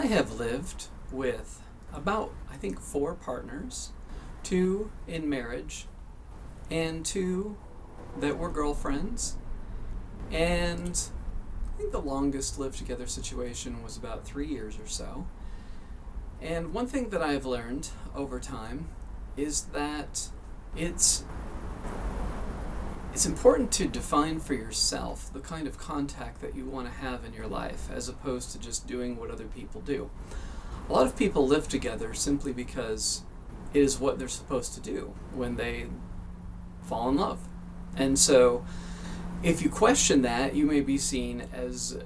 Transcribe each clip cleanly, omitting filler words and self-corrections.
I have lived with about, I think, 4 partners, 2 in marriage, and 2 that were girlfriends. And I think the longest lived together situation was about 3 years or so. And one thing that I've learned over time is that it's important to define for yourself the kind of contact that you want to have in your life, as opposed to just doing what other people do. A lot of people live together simply because it is what they're supposed to do when they fall in love. And so if you question that, you may be seen as,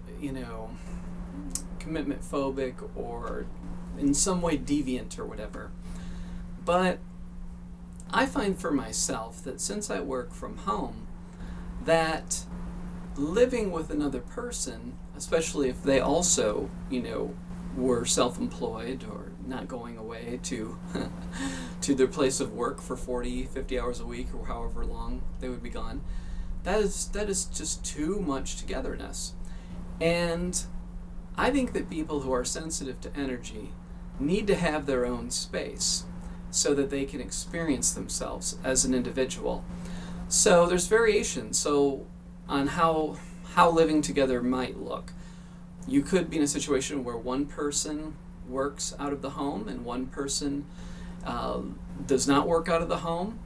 commitment phobic or in some way deviant or whatever. But I find for myself that since I work from home, that living with another person, especially if they also, were self-employed or not going away to to their place of work for 40, 50 hours a week or however long they would be gone, that is just too much togetherness. And I think that people who are sensitive to energy need to have their own space so that they can experience themselves as an individual. So there's variations on how living together might look. You could be in a situation where one person works out of the home and one person does not work out of the home.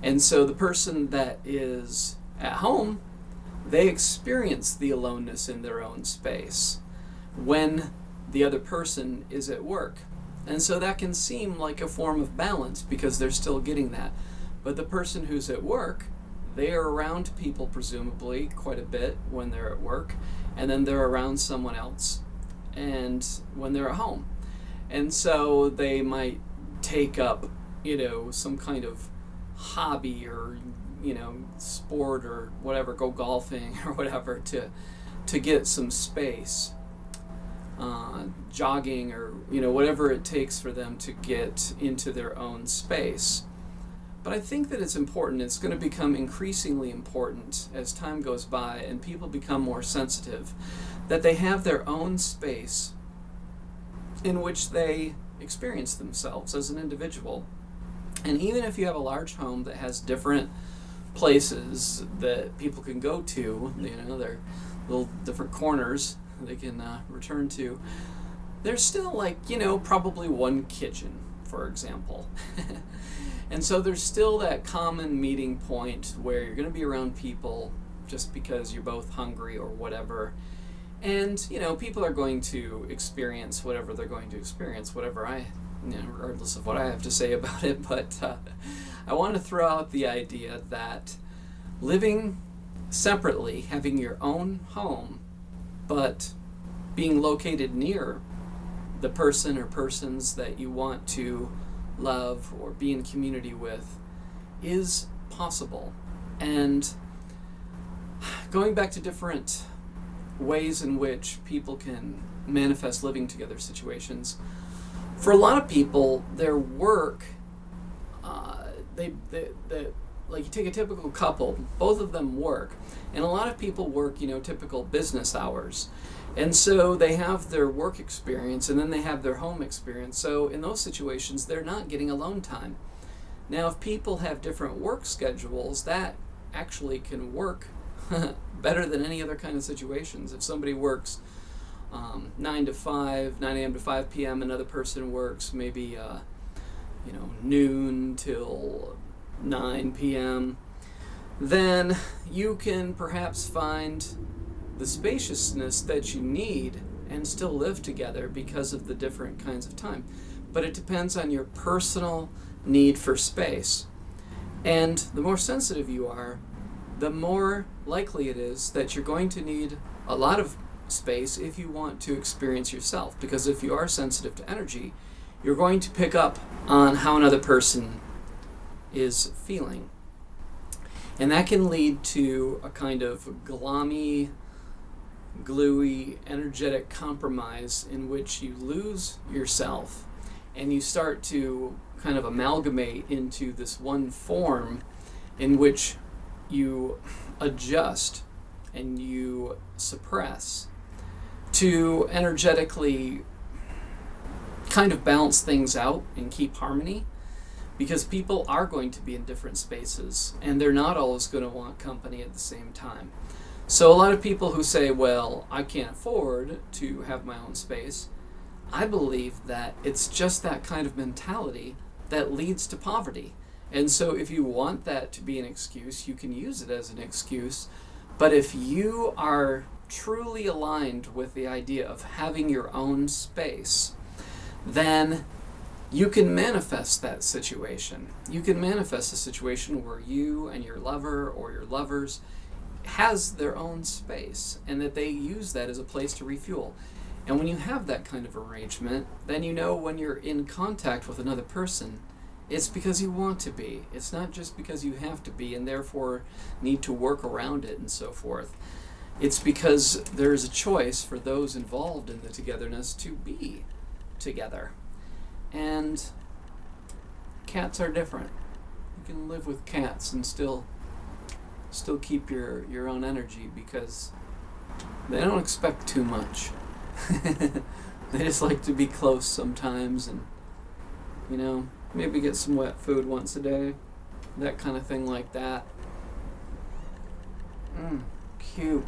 And so the person that is at home, they experience the aloneness in their own space when the other person is at work. And so that can seem like a form of balance because they're still getting that. But the person who's at work, they are around people presumably quite a bit when they're at work, and then they're around someone else and when they're at home. And so they might take up, some kind of hobby or, sport or whatever, go golfing or whatever to get some space. Jogging or whatever it takes for them to get into their own space. But I think that it's important. It's going to become increasingly important as time goes by and people become more sensitive, that they have their own space in which they experience themselves as an individual. And even if you have a large home that has different places that people can go to, their little different corners they can return to, there's still probably one kitchen, for example. And so there's still that common meeting point where you're going to be around people just because you're both hungry or whatever. And people are going to experience whatever they're going to experience, regardless of what I have to say about it. But I want to throw out the idea that living separately, having your own home, but being located near the person or persons that you want to love or be in community with is possible. And going back to different ways in which people can manifest living together situations, for a lot of people, their work, like you take a typical couple, both of them work, and a lot of people work, typical business hours. And so they have their work experience and then they have their home experience. So in those situations, they're not getting alone time. Now, if people have different work schedules, that actually can work better than any other kind of situations. If somebody works 9 to 5, 9 a.m. to 5 p.m., another person works maybe noon till 9 p.m., then you can perhaps find the spaciousness that you need and still live together because of the different kinds of time. But it depends on your personal need for space. And the more sensitive you are, the more likely it is that you're going to need a lot of space if you want to experience yourself. Because if you are sensitive to energy, you're going to pick up on how another person is feeling. And that can lead to a kind of glommy, gluey, energetic compromise in which you lose yourself and you start to kind of amalgamate into this one form in which you adjust and you suppress to energetically kind of balance things out and keep harmony, because people are going to be in different spaces and they're not always going to want company at the same time. So a lot of people who say, well, I can't afford to have my own space, I believe that it's just that kind of mentality that leads to poverty. And so if you want that to be an excuse, you can use it as an excuse. But if you are truly aligned with the idea of having your own space, then you can manifest that situation. You can manifest a situation where you and your lover or your lovers has their own space and that they use that as a place to refuel. And when you have that kind of arrangement, then you know when you're in contact with another person, it's because you want to be. It's not just because you have to be and therefore need to work around it and so forth. It's because there's a choice for those involved in the togetherness to be together. And cats are different. You can live with cats and still keep your own energy, because they don't expect too much. They just like to be close sometimes, and maybe get some wet food once a day, that kind of thing like that. Cute.